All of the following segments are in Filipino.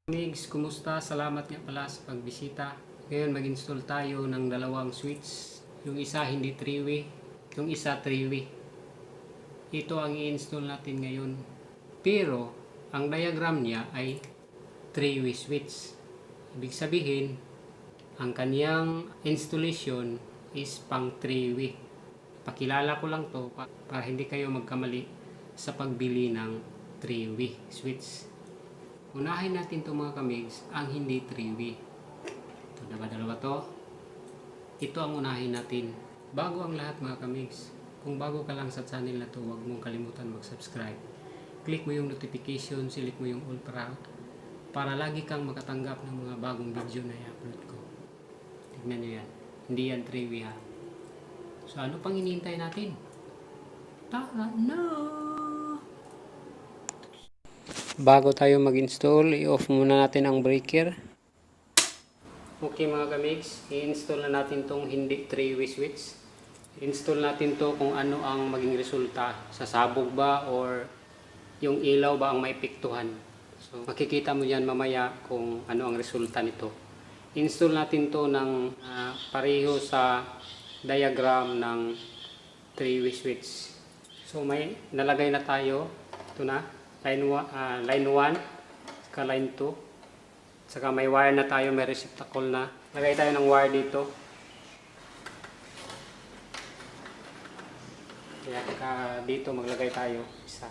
Migs, kumusta? Salamat nga pala sa pagbisita. Ngayon mag-install tayo ng dalawang switch. Yung isa hindi 3-way, yung isa 3-way. Ito ang i-install natin ngayon. Pero, ang diagram niya ay 3-way switch. Ibig sabihin, ang kaniyang installation is pang 3-way. Pakilala ko lang to para hindi kayo magkamali sa pagbili ng 3-way switch. Unahin natin ito mga kamigs, ang hindi 3-way. Ito, dalawa to. Ito ang unahin natin. Bago ang lahat mga kamigs, kung bago ka lang sa channel na to, huwag mong kalimutan mag-subscribe. Click mo yung notification, select mo yung all para lagi kang makatanggap ng mga bagong video na i-upload ko. Tignan nyo yan. Hindi yan 3-way ha. So ano pang hinihintay natin? Tara na! Bago tayo mag-install, i-off muna natin ang breaker. Okay mga kamigs, i-install na natin tong hindi 3-way switch. I-install natin to kung ano ang maging resulta. Sasabog ba or yung ilaw ba ang maipektuhan. So makikita mo yan mamaya kung ano ang resulta nito. I-install natin to ng pareho sa diagram ng 3-way switch. So may nalagay na tayo. Ito na. Line 1, saka line 2, saka may wire na tayo, may receptacle na. Lagay tayo ng wire dito. Kaya dito maglagay tayo isa.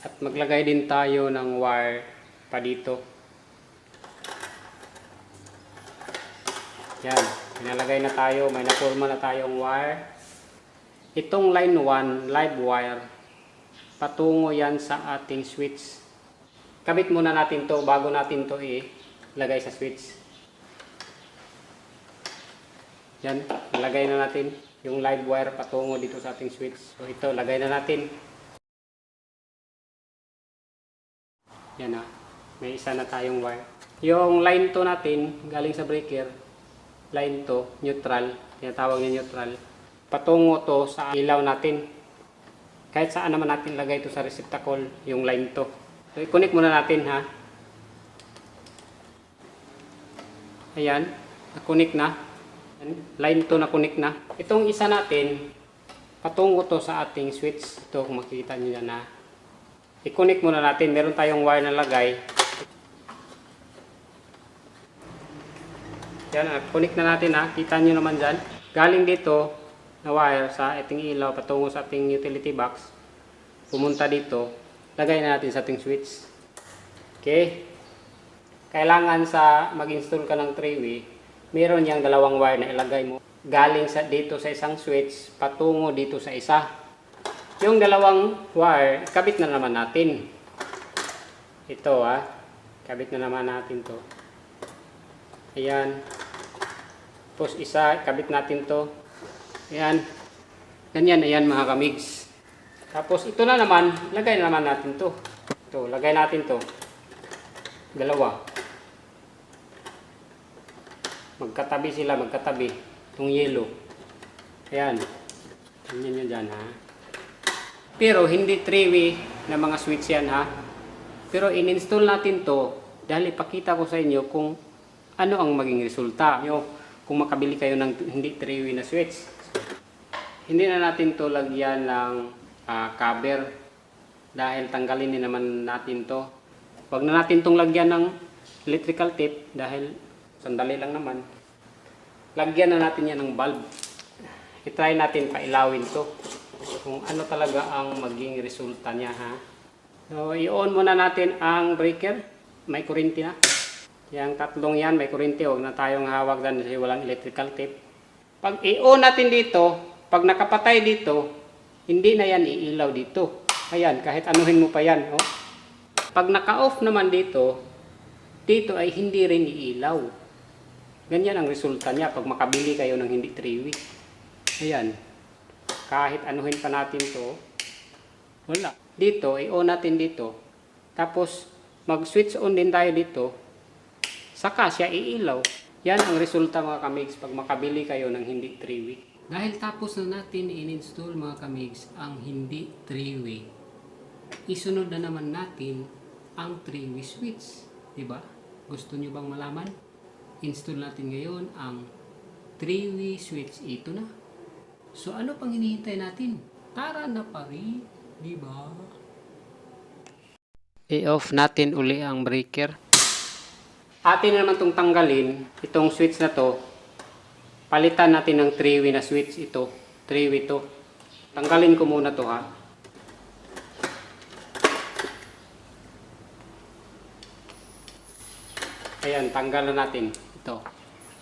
At maglagay din tayo ng wire pa dito. Yan. Pinalagay na tayo, may naporma na tayong wire. Itong line 1, live wire, patungo yan sa ating switch. Kabit muna natin to bago natin to ilagay sa switch. Yan, ilagay na natin yung live wire patungo dito sa ating switch. So ito, lagay na natin. Yan na, may isa na tayong wire. Yung line 2 natin, galing sa breaker, line to, neutral, tinatawag niya neutral. Patungo to sa ilaw natin. Kahit saan naman natin lagay ito sa receptacle, yung line to. So, i-connect muna natin ha. Ayan, na-connect na. Line to na-connect na. Itong isa natin, patungo to sa ating switch. Ito, kung makikita nyo yan ha. I-connect muna natin. Meron tayong wire na lagay. Yan, connect na natin ha. Kita nyo naman dyan. Galing dito na wire sa ating ilaw patungo sa ating utility box. Pumunta dito. Lagay na natin sa ating switch. Okay. Kailangan sa mag-install ka ng 3-way, meron yung dalawang wire na ilagay mo. Galing dito sa isang switch, patungo dito sa isa. Yung dalawang wire, kabit na naman natin. Ito ha. Kabit na naman natin to. Ayan. Tapos isa, kabit natin to. Ayan. Ganyan, ayan mga kamigs. Tapos ito na naman, lagay na naman natin to. Ito, lagay natin to. Dalawa. Magkatabi sila, magkatabi. Itong yellow. Ayan. Ganyan nyo dyan ha. Pero hindi 3-way na mga switch yan ha. Pero in-install natin to dahil ipakita ko sa inyo kung ano ang maging resulta nyo kung makabili kayo ng hindi 3-way na switch. Hindi na natin to lagyan ng cover dahil tanggalin din naman natin to. Huwag na natin tong lagyan ng electrical tape dahil sandali lang naman. Lagyan na natin yan ng bulb. I-try natin pailawin to kung ano talaga ang maging resulta niya ha. So i-on muna natin ang breaker. May kuryente na. Yang tatlong yan, may kuryente. Huwag na tayong hawak dyan kasi walang electrical tape. Pag i-on natin dito, pag nakapatay dito, hindi na yan iilaw dito. Ayan, kahit anuhin mo pa yan. Oh. Pag naka-off naman dito, dito ay hindi rin iilaw. Ganyan ang resulta niya pag makabili kayo ng hindi 3-way. Ayan. Kahit anuhin pa natin to, wala. Dito, i-on natin dito. Tapos, mag-switch on din tayo dito. Saka siya iilaw. Yan ang resulta mga kamigs pag makabili kayo ng hindi 3-way. Dahil tapos na natin i-install mga kamigs ang hindi 3-way, isunod na naman natin ang 3-way switch. Diba? Gusto nyo bang malaman? Install natin ngayon ang 3-way switch. Ito na. So ano pang hinihintay natin? Tara na pa rin. Diba? I-off natin uli ang breaker. Atin naman itong tanggalin. Itong switch na to. Palitan natin ng 3-way na switch ito. 3-way to. Tanggalin ko muna to ha. Ayan, tanggal na natin. Ito.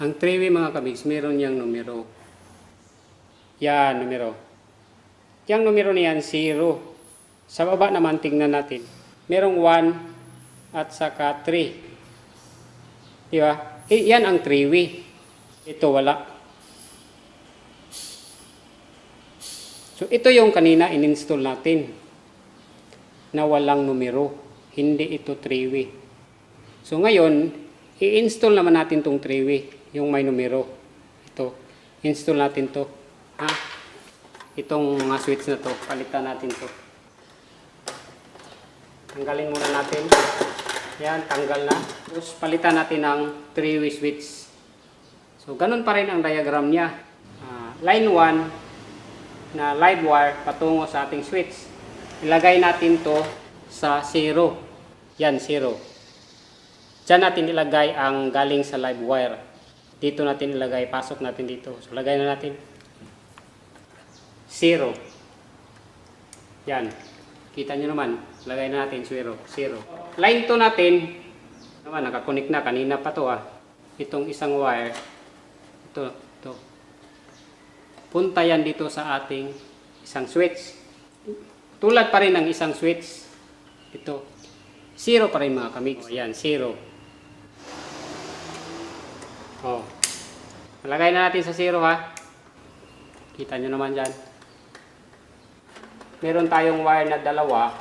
Ang 3-way mga kamigs, meron niyang numero. Yan, numero. Yang numero niyan, 0. Sa baba naman, tingnan natin. Merong 1 at saka 3. Diba? Yan ang 3-way. Ito wala. So, ito yung kanina in-install natin na walang numero. Hindi ito 3-way. So, ngayon, i-install naman natin tong 3-way, yung may numero. Ito. Install natin to. Ha? Itong mga switch na to. Palitan natin to. Tanggalin muna natin. Yan, tanggal na. Tapos, palitan natin ng 3-way switch. So, ganun pa rin ang diagram niya. Line 1, na live wire patungo sa ating switch. Ilagay natin to sa 0. Yan, 0. Diyan natin ilagay ang galing sa live wire. Dito natin ilagay, pasok natin dito. So, lagay na natin 0. Yan. Kita nyo naman, lagay na natin 0. 0. Line 2 natin, naman, nakakunik na. Kanina pa to Itong isang wire. Ito. Punta yan dito sa ating isang switch. Tulad pa rin ng isang switch. Ito. 0 pa rin mga kamigs. Ayan, 0. Oh. Malagay na natin sa 0 ha. Kita nyo naman dyan. Meron tayong wire na dalawa.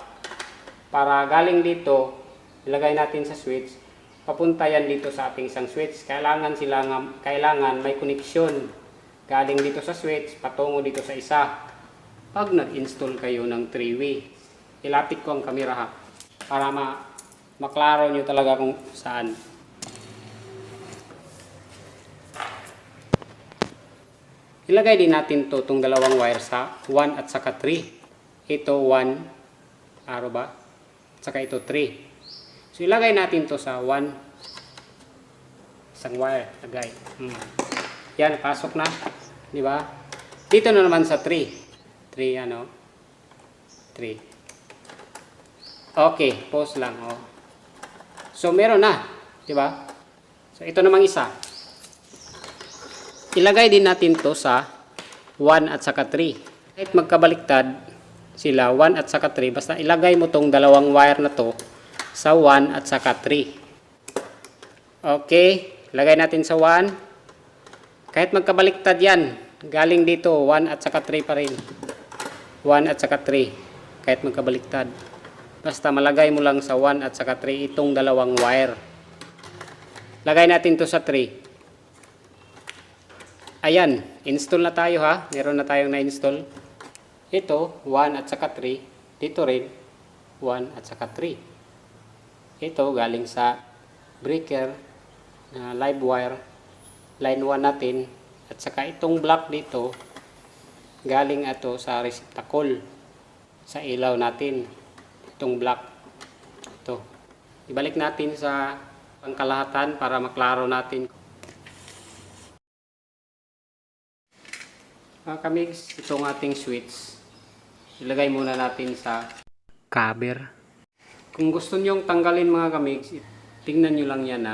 Para galing dito, ilagay natin sa switch. Papunta yan dito sa ating isang switch. Kailangan may connection. Galing dito sa switch, patungo dito sa isa. Pag nag-install kayo ng 3-way, ilapit ko ang camera ha, para maklaro nyo talaga kung saan. Ilagay din natin itong dalawang wire sa 1 at saka 3. Ito 1, araw ba? At saka ito 3. So ilagay natin to sa 1. Isang wire, lagay. Yan, pasok na. Di ba? Dito na naman sa 3. 3, 3. Okay, pause lang. So, meron na. Di ba? So, ito namang isa. Ilagay din natin to sa 1 at saka 3. Kahit magkabaliktad sila, 1 at saka 3, basta ilagay mo tong dalawang wire na to sa 1 at saka 3. Okay, ilagay natin sa 1. Kahit magkabaliktad yan, galing dito, 1 at saka 3 pa rin. 1 at saka 3, kahit magkabaliktad. Basta malagay mo lang sa 1 at saka 3 itong dalawang wire. Lagay natin to sa 3. Ayan, install na tayo ha. Meron na tayong na-install. Ito, 1 at saka 3. Dito rin, 1 at saka 3. Ito, galing sa breaker na live wire. Line 1 natin, at saka itong block dito galing ato sa receptacle sa ilaw natin. Itong block ito, ibalik natin sa pangkalahatan para maklaro natin. Mga kamigs, itong ating switch ilagay muna natin sa cover. Kung gusto nyong tanggalin mga kamigs, tingnan nyo lang yan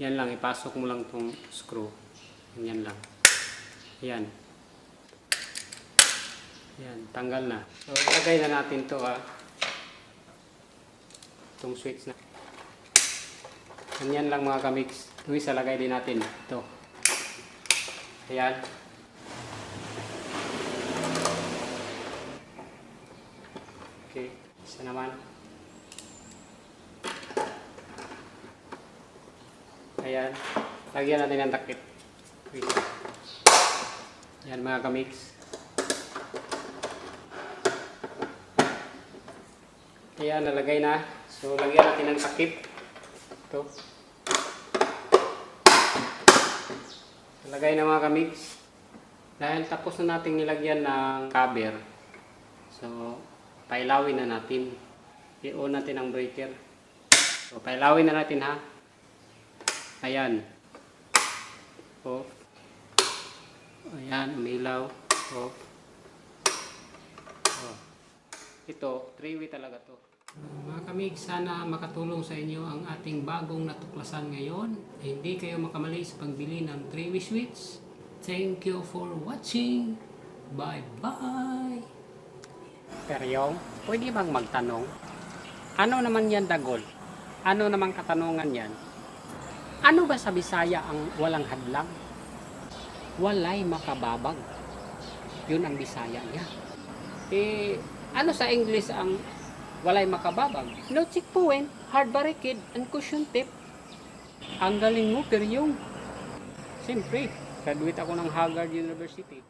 yan lang, ipasok mo lang tong screw. Yan lang. Yan. Yan, tanggal na. So, ilagay na natin to itong switch na. Yan lang mga kamigs. Ito isa, lagay din natin. Ito. Ayan. Okay, isa naman. Ayan. Lagyan natin ng takip. Yan mga kamix. Ayan, nalagay na. So, lagyan natin ng takip. Ito. Nalagay na mga kamix. Dahil tapos na natin nilagyan ng cover. So, pailawin na natin. I-on natin ang breaker. So, pailawin na natin ha. Ayan. Off. Ayan, umilaw. Off. Oh. Ito, 3-way talaga to. Mga kamig, sana makatulong sa inyo ang ating bagong natuklasan ngayon. Hindi kayo makamali sa pagbili ng 3-way switch. Thank you for watching. Bye-bye. Peryong, pwede bang magtanong? Ano naman yan, Dagol? Ano naman katanungan yan? Ano ba sa Bisaya ang walang hadlang? Walay makababag. Yun ang Bisaya niya. Ano sa English ang walay makababag? No check point, hard barricade, and cushion tip. Ang galing mo, Peryong. Siyempre, graduate ako ng Haggard University.